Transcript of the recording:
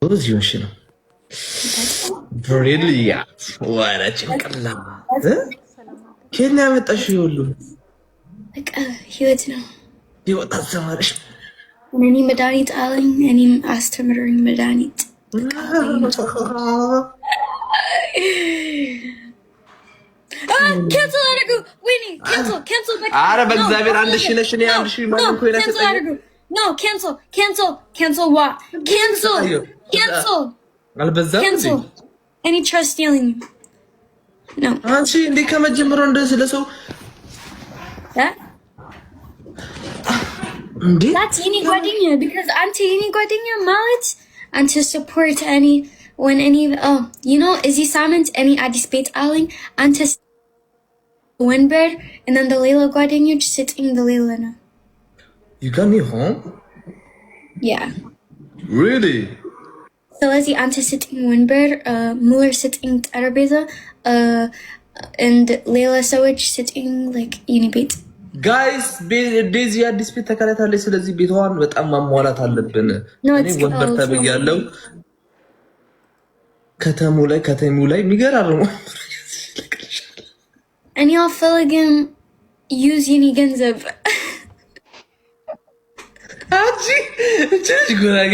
እዚሁሽ ነው ብሪሊያንት ወረ ጭንቅላ ከየት ነው ያመጣሽው? ሁሉ በቃ ህይወት ነው። ህይወት አስተማረሽ። እኔ መድኃኒት አለኝ። እኔም አስተምረኝ መድኃኒት ካንሰል አድርጉ። ወይኔ ካንሰል በቃ። ኧረ በእግዚአብሔር አንድ ሺህ ነሽ። እኔ አንድ ሺህ ማንም እኮ ይላሰጠኝ። ኖ ካንሰል ዋ ካንሰል አልበዛም እንዴ? እኔ ትረስት የለኝም። ኖ አንቺ እንዴ ከመጀመሪያው እንደዚህ ለሰው እንዴ that's የኔ ጓደኛ because አንተ የኔ ጓደኛ ማለት አንተ support any when any you know እዚህ ሳምንት እኔ አዲስ ቤት አለኝ አንተ ወንበር and then the ሌላ ጓደኞች sitting the ሌላ ነው. You got me home? Yeah. Really? ስለዚህ አንተ sitting ወንበር ሙለር sitting ጠረጴዛ and ሌላ ሰዎች sitting like የኔ ቤት ጋይስ ዴዚ አዲስ ቤት ተከራይታለች። ስለዚህ ቤቷን በጣም ማሟላት አለብን። እኔ ወንበር ተብያለሁ። ከተሙ ላይ የሚገራርሙ እኔ አልፈልግም ዩዝ የኔ ገንዘብ አንቺ እቺ ጉራጌ